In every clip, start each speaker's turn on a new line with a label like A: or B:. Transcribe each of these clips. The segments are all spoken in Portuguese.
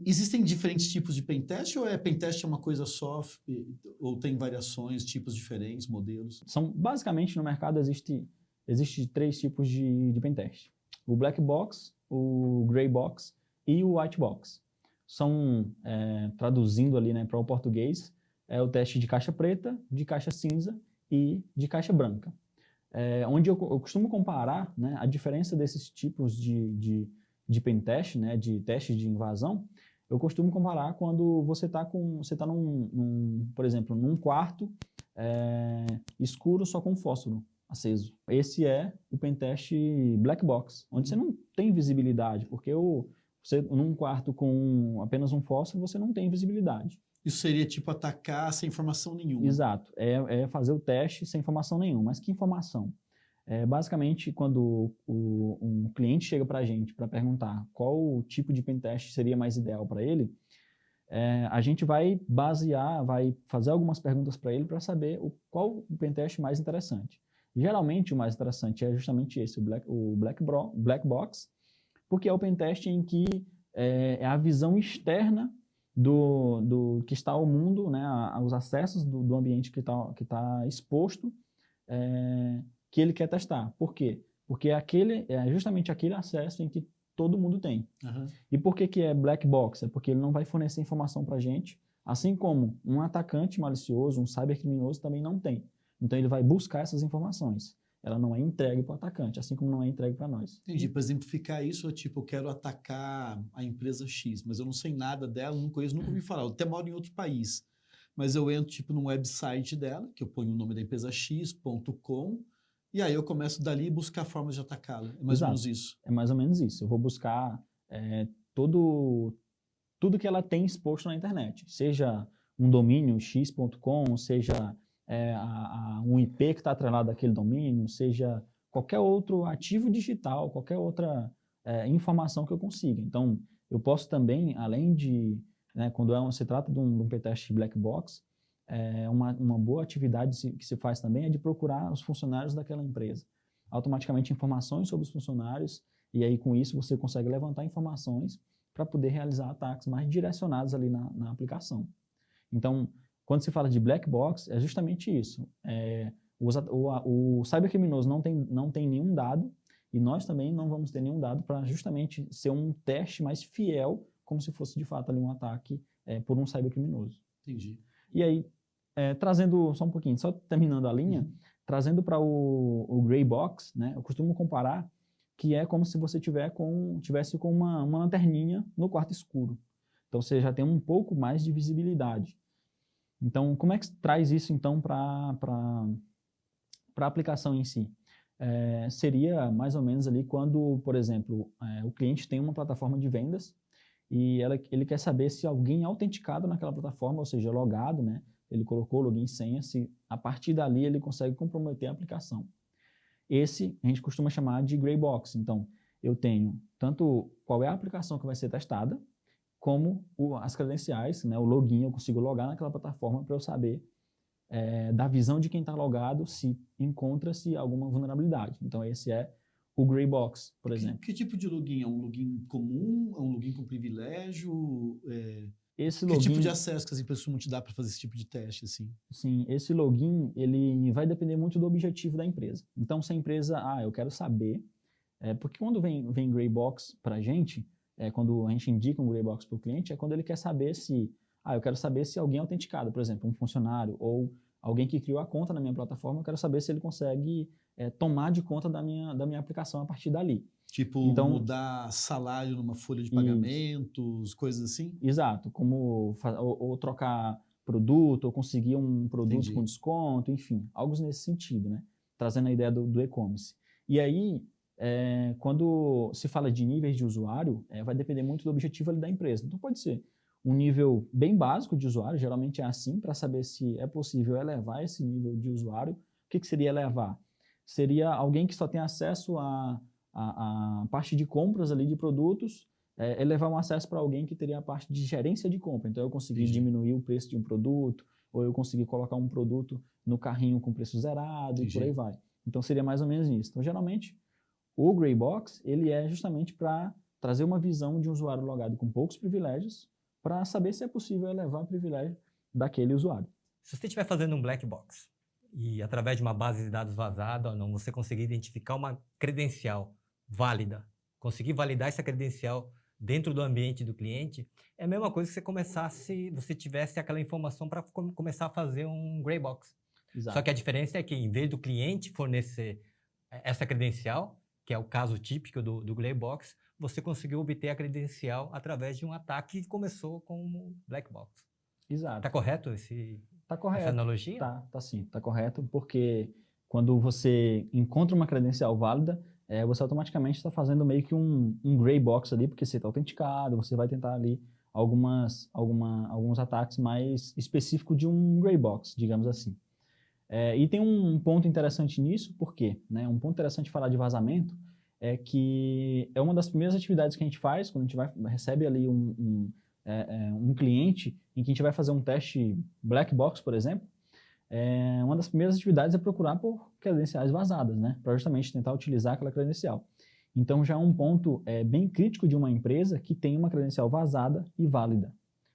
A: existem diferentes tipos de pentest ou pentest é uma coisa só ou tem variações, tipos diferentes, modelos?
B: Basicamente, no mercado existe 3 tipos de pentest. O black box, o gray box e o white box. Traduzindo ali, né, para o português, é o teste de caixa preta, de caixa cinza e de caixa branca. Onde eu costumo comparar, né, a diferença desses tipos de pentest, né, de teste de invasão, eu costumo comparar quando você está por exemplo, num quarto escuro só com fósforo aceso. Esse é o pentest black box, onde você não tem visibilidade, porque você num quarto com apenas um fósforo você não tem visibilidade.
A: Isso seria tipo atacar sem informação nenhuma.
B: Exato, é fazer o teste sem informação nenhuma. Mas que informação? Basicamente, quando um cliente chega para a gente para perguntar qual o tipo de pentest seria mais ideal para ele, a gente vai vai fazer algumas perguntas para ele para saber qual o pentest mais interessante. Geralmente, o mais interessante é justamente esse, o black box, porque é o pentest em que é a visão externa do que está ao mundo, né, os acessos do ambiente que tá exposto, que ele quer testar. Por quê? Porque é justamente aquele acesso em que todo mundo tem.
A: Uhum.
B: E por que é black box? É porque ele não vai fornecer informação para a gente, assim como um atacante malicioso, um cybercriminoso também não tem. Então ele vai buscar essas informações. Ela não é entregue para o atacante, assim como não é entregue para nós.
A: Entendi. Para exemplificar isso, tipo, eu quero atacar a empresa X, mas eu não sei nada dela, não conheço, nunca ouvi falar. Eu até moro em outro país, mas eu entro tipo num website dela, que eu ponho o nome da empresa x.com, e aí eu começo dali a buscar formas de atacá-la. É mais ou menos isso.
B: É mais ou menos isso. Eu vou buscar tudo que ela tem exposto na internet, seja um domínio x.com, seja um IP que está atrelado àquele domínio, seja qualquer outro ativo digital, qualquer outra informação que eu consiga. Então, eu posso também, além de, né, quando se trata de um pentest black box, uma boa atividade que se faz também é de procurar os funcionários daquela empresa. Automaticamente informações sobre os funcionários, e aí com isso você consegue levantar informações para poder realizar ataques mais direcionados ali na aplicação. Então, quando se fala de black box, é justamente isso. O cybercriminoso não tem nenhum dado, e nós também não vamos ter nenhum dado para justamente ser um teste mais fiel, como se fosse de fato ali um ataque por um cybercriminoso.
A: Entendi.
B: E aí, trazendo só um pouquinho, só terminando a linha, trazendo para o gray box, né, eu costumo comparar que é como se você tivesse com uma lanterninha no quarto escuro. Então, você já tem um pouco mais de visibilidade. Então, como é que traz isso, então, para a aplicação em si? Seria mais ou menos ali quando, por exemplo, o cliente tem uma plataforma de vendas e ele quer saber se alguém autenticado naquela plataforma, ou seja, logado, né? Ele colocou login e senha, se a partir dali ele consegue comprometer a aplicação. Esse a gente costuma chamar de gray box. Então, eu tenho tanto qual é a aplicação que vai ser testada, como as credenciais, né, o login, eu consigo logar naquela plataforma para eu saber da visão de quem está logado se encontra-se alguma vulnerabilidade. Então, esse é o gray box, por exemplo.
A: Que tipo de login? É um login comum? É um login com privilégio? Que tipo de acesso que as empresas costumam te dar para fazer esse tipo de teste? Assim?
B: Sim, esse login ele vai depender muito do objetivo da empresa. Então, se a empresa, eu quero saber, porque quando vem gray box para a gente, quando a gente indica um gray box para o cliente, é quando ele quer saber se, eu quero saber se alguém é autenticado, por exemplo, um funcionário ou alguém que criou a conta na minha plataforma, eu quero saber se ele consegue tomar de conta da minha aplicação a partir dali.
A: Tipo, então, mudar salário numa folha de pagamentos, coisas assim?
B: Exato, como ou trocar produto, ou conseguir um produto com desconto, enfim, algo nesse sentido, né? Trazendo a ideia do e-commerce. E aí, quando se fala de níveis de usuário, vai depender muito do objetivo ali da empresa. Então, pode ser um nível bem básico de usuário, geralmente é assim, para saber se é possível elevar esse nível de usuário. O que seria elevar? Seria alguém que só tem acesso a parte de compras ali de produtos, levar um acesso para alguém que teria a parte de gerência de compra. Então, eu consegui diminuir o preço de um produto, ou eu consegui colocar um produto no carrinho com preço zerado, e por aí vai. Então, seria mais ou menos isso. Então, geralmente, o Gray Box, ele é justamente para trazer uma visão de um usuário logado com poucos privilégios, para saber se é possível elevar o privilégio daquele usuário.
C: Se você estiver fazendo um black box e através de uma base de dados vazada ou não, você conseguir identificar uma credencial válida, conseguir validar essa credencial dentro do ambiente do cliente, é a mesma coisa que você tivesse aquela informação para começar a fazer um gray box.
B: Exato.
C: Só que a diferença é que, em vez do cliente fornecer essa credencial, que é o caso típico do gray box, você conseguiu obter a credencial através de um ataque que começou com um black box.
B: Exato.
C: Está correto
B: Tá correto.
C: essa analogia?
B: Tá sim, tá correto, porque quando você encontra uma credencial válida, você automaticamente está fazendo meio que um gray box ali, porque você está autenticado, você vai tentar ali alguns ataques mais específicos de um gray box, digamos assim. E tem um ponto interessante nisso, por quê? Né? Um ponto interessante de falar de vazamento é que é uma das primeiras atividades que a gente faz quando a gente recebe ali um cliente em que a gente vai fazer um teste black box, por exemplo. Uma das primeiras atividades é procurar por credenciais vazadas, né? Para justamente tentar utilizar aquela credencial. Então já é um ponto bem crítico de uma empresa que tem uma credencial vazada e válida.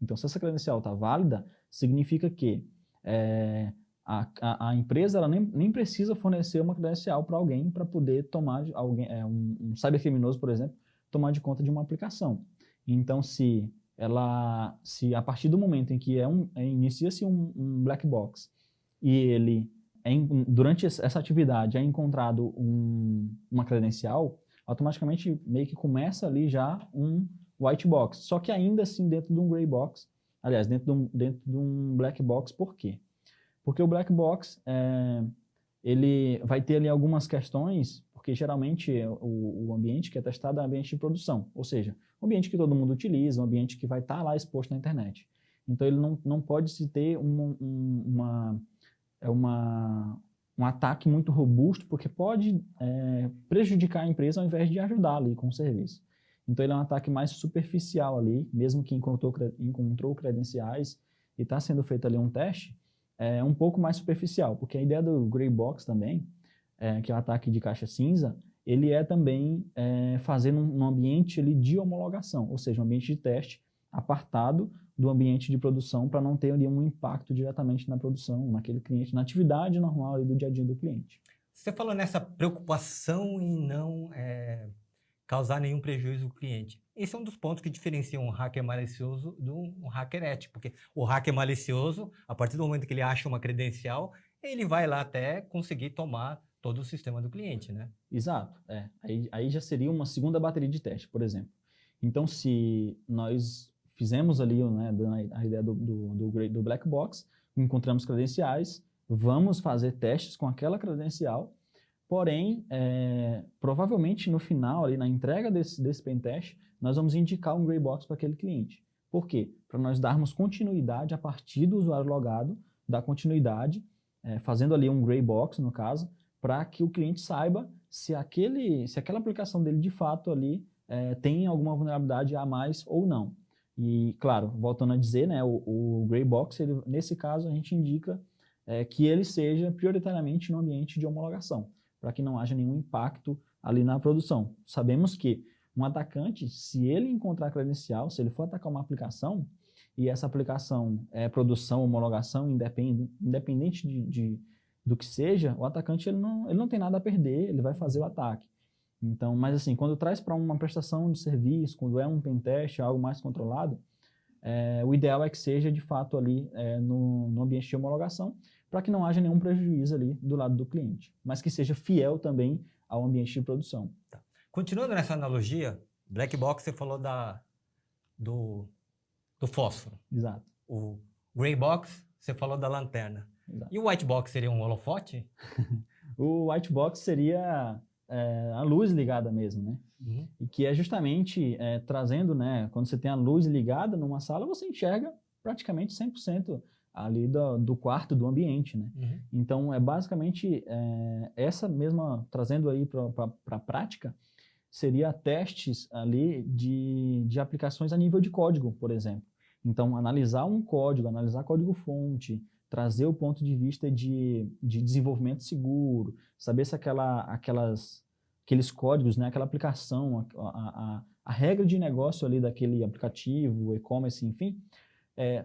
B: Então se essa credencial está válida, significa que a empresa ela nem precisa fornecer uma credencial para alguém para poder tomar um cybercriminoso, por exemplo, tomar de conta de uma aplicação. Então se a partir do momento em que inicia-se um black box e ele durante essa atividade é encontrado uma credencial, automaticamente meio que começa ali já um white box, só que ainda assim dentro de um gray box, aliás, dentro de um black box. Por quê? Porque o black box, ele vai ter ali algumas questões, porque geralmente o ambiente que é testado é um ambiente de produção, ou seja, um ambiente que todo mundo utiliza, um ambiente que vai estar lá exposto na internet. Então ele não pode se ter um ataque muito robusto, porque pode prejudicar a empresa ao invés de ajudar ali com o serviço. Então ele é um ataque mais superficial ali, mesmo que encontrou credenciais e está sendo feito ali um teste, é um pouco mais superficial, porque a ideia do gray box também, que é o ataque de caixa cinza, ele é também fazer num ambiente ali de homologação, ou seja, um ambiente de teste apartado do ambiente de produção para não ter ali um impacto diretamente na produção, naquele cliente, na atividade normal ali do dia a dia do cliente.
C: Você falou nessa preocupação em não causar nenhum prejuízo ao cliente. Esse é um dos pontos que diferencia um hacker malicioso de um hacker ético, porque o hacker malicioso, a partir do momento que ele acha uma credencial, ele vai lá até conseguir tomar todo o sistema do cliente, né?
B: Exato. Aí já seria uma segunda bateria de teste, por exemplo. Então, se nós fizemos ali, né, a ideia do black box, encontramos credenciais, vamos fazer testes com aquela credencial, porém, provavelmente no final, ali, na entrega desse pentest, nós vamos indicar um gray box para aquele cliente. Por quê? Para nós darmos continuidade a partir do usuário logado, dar continuidade, fazendo ali um gray box, no caso, para que o cliente saiba se aquela aplicação dele, de fato, ali tem alguma vulnerabilidade a mais ou não. E, claro, voltando a dizer, né, o gray box, nesse caso, a gente indica que ele seja prioritariamente no ambiente de homologação, para que não haja nenhum impacto ali na produção. Sabemos que um atacante, se ele encontrar credencial, se ele for atacar uma aplicação, e essa aplicação é produção, homologação, independente do que seja, o atacante ele não tem nada a perder, ele vai fazer o ataque. Então, mas assim, quando traz para uma prestação de serviço, quando é um pentest, algo mais controlado, o ideal é que seja de fato ali no ambiente de homologação, para que não haja nenhum prejuízo ali do lado do cliente, mas que seja fiel também ao ambiente de produção.
C: Tá. Continuando nessa analogia, black box, você falou do fósforo.
B: Exato.
C: O gray box, você falou da lanterna.
B: Exato.
C: E o white box seria um holofote?
B: O white box seria a luz ligada mesmo, né?
C: Uhum.
B: E que é justamente trazendo, né? Quando você tem a luz ligada numa sala, você enxerga praticamente 100% ali do quarto, do ambiente, né?
C: Uhum.
B: Então, basicamente essa mesma, trazendo aí para a prática, seria testes ali de aplicações a nível de código, por exemplo. Então, analisar um código, analisar código-fonte, trazer o ponto de vista de desenvolvimento seguro, saber se aquelas aqueles códigos, né, aquela aplicação, a regra de negócio ali daquele aplicativo, e-commerce, enfim,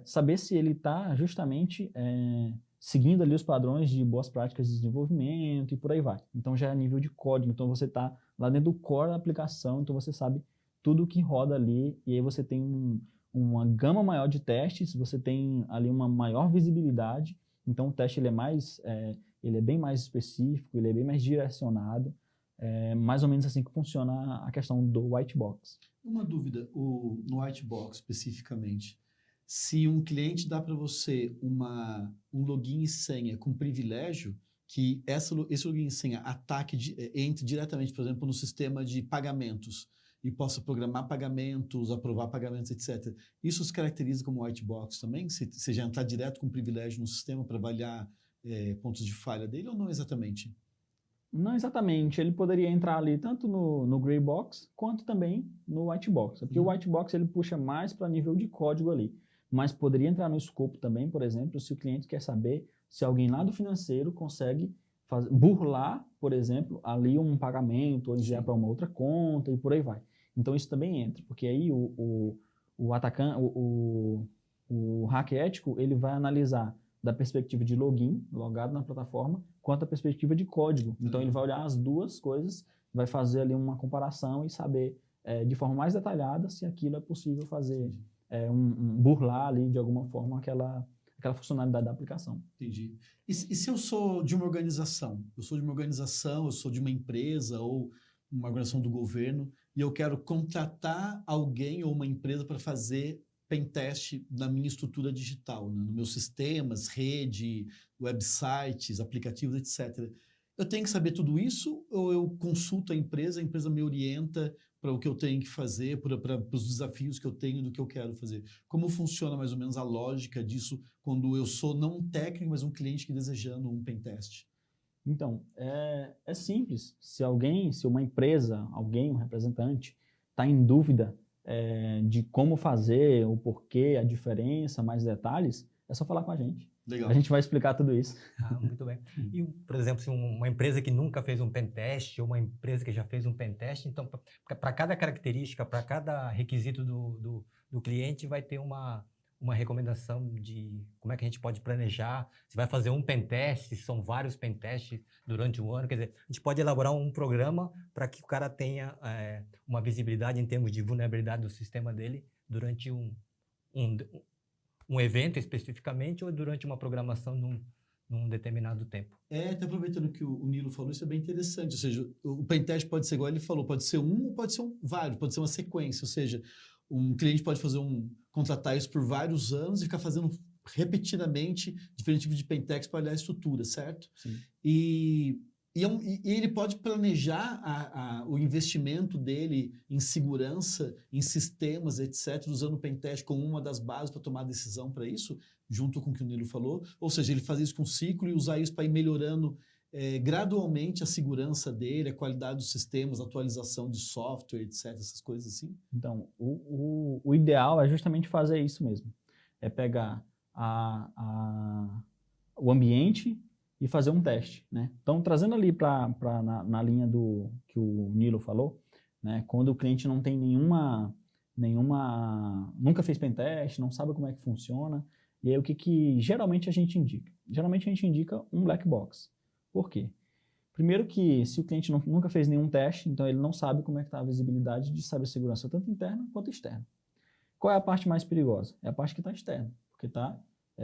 B: saber se ele está justamente seguindo ali os padrões de boas práticas de desenvolvimento e por aí vai. Então já é nível de código, então você está lá dentro do core da aplicação, então você sabe tudo que roda ali e aí você tem uma gama maior de testes, você tem ali uma maior visibilidade, então o teste ele é bem mais específico, ele é bem mais direcionado, mais ou menos assim que funciona a questão do white box.
A: Uma dúvida, no white box especificamente, se um cliente dá para você um login e senha com privilégio, que esse login e senha entre diretamente, por exemplo, no sistema de pagamentos e possa programar pagamentos, aprovar pagamentos, etc. Isso se caracteriza como white box também? Se já entrar direto com privilégio no sistema para avaliar pontos de falha dele ou não exatamente?
B: Não exatamente, ele poderia entrar ali tanto no gray box quanto também no white box, porque o white box ele puxa mais para nível de código ali, mas poderia entrar no escopo também, por exemplo, se o cliente quer saber se alguém lá do financeiro consegue burlar, por exemplo, ali um pagamento ou enviar para uma outra conta e por aí vai. Então isso também entra, porque aí o atacante, o hacker ético, ele vai analisar da perspectiva de login, logado na plataforma, quanto a perspectiva de código. Então ele vai olhar as duas coisas, vai fazer ali uma comparação e saber de forma mais detalhada se aquilo é possível fazer, burlar ali de alguma forma aquela funcionalidade da aplicação.
A: Entendi. E se eu sou de uma organização? Eu sou de uma empresa ou uma organização do governo e eu quero contratar alguém ou uma empresa para fazer pentest na minha estrutura digital, né? Nos meus sistemas, rede, websites, aplicativos, etc. Eu tenho que saber tudo isso ou eu consulto a empresa me orienta para o que eu tenho que fazer, para os desafios que eu tenho do que eu quero fazer? Como funciona mais ou menos a lógica disso quando eu sou não um técnico, mas um cliente que desejando um pentest?
B: Então, é simples. Se uma empresa, um representante, está em dúvida de como fazer, o porquê, a diferença, mais detalhes, é só falar com a gente.
A: Legal.
B: A gente vai explicar tudo isso.
C: Muito bem. E, por exemplo, se uma empresa que nunca fez um pentest ou uma empresa que já fez um pentest, então, para cada característica, para cada requisito do cliente, vai ter uma recomendação de como é que a gente pode planejar. Se vai fazer um pentest, se são vários pentests durante o ano. Quer dizer, a gente pode elaborar um programa para que o cara tenha uma visibilidade em termos de vulnerabilidade do sistema dele durante um evento especificamente ou durante uma programação num determinado tempo.
A: Até aproveitando que o Nilo falou, isso é bem interessante. Ou seja, o pentest pode ser igual ele falou, pode ser um ou pode ser vários, pode ser uma sequência. Ou seja, um cliente pode contratar isso por vários anos e ficar fazendo repetidamente diferentes tipos de pentest para olhar a estrutura, certo?
B: Sim.
A: E ele pode planejar o investimento dele em segurança, em sistemas, etc., usando o pentest como uma das bases para tomar decisão para isso, junto com o que o Nilo falou. Ou seja, ele fazer isso com ciclo e usar isso para ir melhorando gradualmente a segurança dele, a qualidade dos sistemas, a atualização de software, etc., essas coisas assim.
B: Então, o ideal é justamente fazer isso mesmo. É pegar o ambiente e fazer um teste, né? Então, trazendo ali na linha do que o Nilo falou, né? Quando o cliente não tem nunca fez pentest, não sabe como é que funciona, e aí o que geralmente a gente indica? Geralmente a gente indica um black box. Por quê? Primeiro que se o cliente nunca fez nenhum teste, então ele não sabe como é que está a visibilidade de cibersegurança, tanto interna quanto externa. Qual é a parte mais perigosa? É a parte que está externa, porque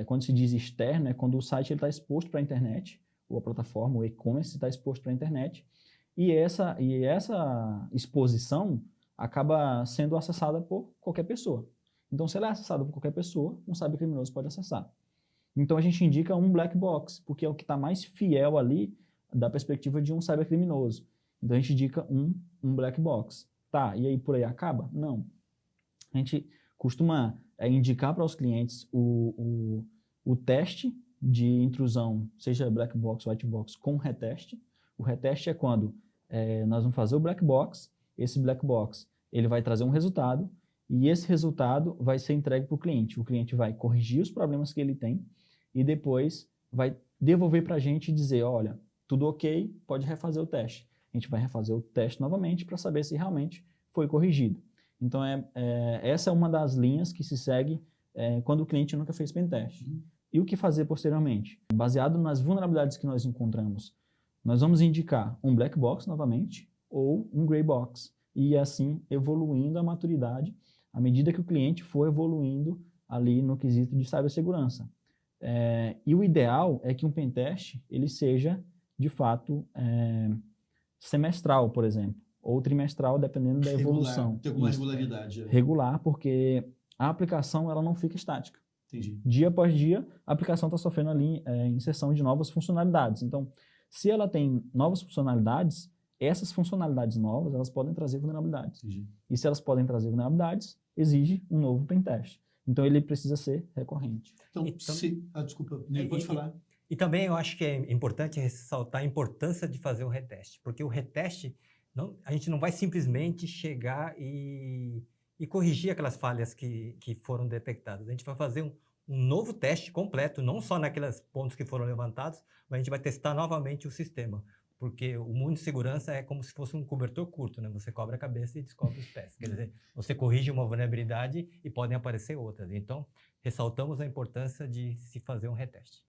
B: quando se diz externo, é quando o site está exposto para a internet, ou a plataforma, o e-commerce está exposto para a internet, e essa exposição acaba sendo acessada por qualquer pessoa. Então, se ela é acessada por qualquer pessoa, um cybercriminoso pode acessar. Então, a gente indica um black box, porque é o que está mais fiel ali da perspectiva de um cybercriminoso. Então, a gente indica um black box. Tá, e aí por aí acaba? Não. A gente costuma indicar para os clientes o teste de intrusão, seja black box ou white box, com reteste. O reteste é quando nós vamos fazer o black box, esse black box ele vai trazer um resultado e esse resultado vai ser entregue para o cliente. O cliente vai corrigir os problemas que ele tem e depois vai devolver para a gente e dizer, olha, tudo ok, pode refazer o teste. a gente vai refazer o teste novamente para saber se realmente foi corrigido. Então, essa é uma das linhas que se segue quando o cliente nunca fez pentest. E o que fazer posteriormente? Baseado nas vulnerabilidades que nós encontramos, nós vamos indicar um black box novamente ou um gray box. E assim, evoluindo a maturidade à medida que o cliente for evoluindo ali no quesito de cibersegurança. E o ideal é que um pentest ele seja, de fato, semestral, por exemplo, ou trimestral, dependendo da evolução.
A: Tem alguma
B: Isso.
A: regularidade.
B: Regular, porque a aplicação ela não fica estática.
A: Entendi.
B: Dia após dia, a aplicação está sofrendo ali inserção de novas funcionalidades. Então, se ela tem novas funcionalidades, essas funcionalidades novas, elas podem trazer vulnerabilidades.
A: Entendi.
B: E se elas podem trazer vulnerabilidades, exige um novo pentest. Então, ele precisa ser recorrente.
A: Então, desculpa, pode falar.
C: E também eu acho que é importante ressaltar a importância de fazer o reteste, porque o reteste, a gente não vai simplesmente chegar e corrigir aquelas falhas que foram detectadas. A gente vai fazer um novo teste completo, não só naqueles pontos que foram levantados, mas a gente vai testar novamente o sistema. Porque o mundo de segurança é como se fosse um cobertor curto, né? Você cobre a cabeça e descobre os pés. Quer dizer, você corrige uma vulnerabilidade e podem aparecer outras. Então, ressaltamos a importância de se fazer um reteste.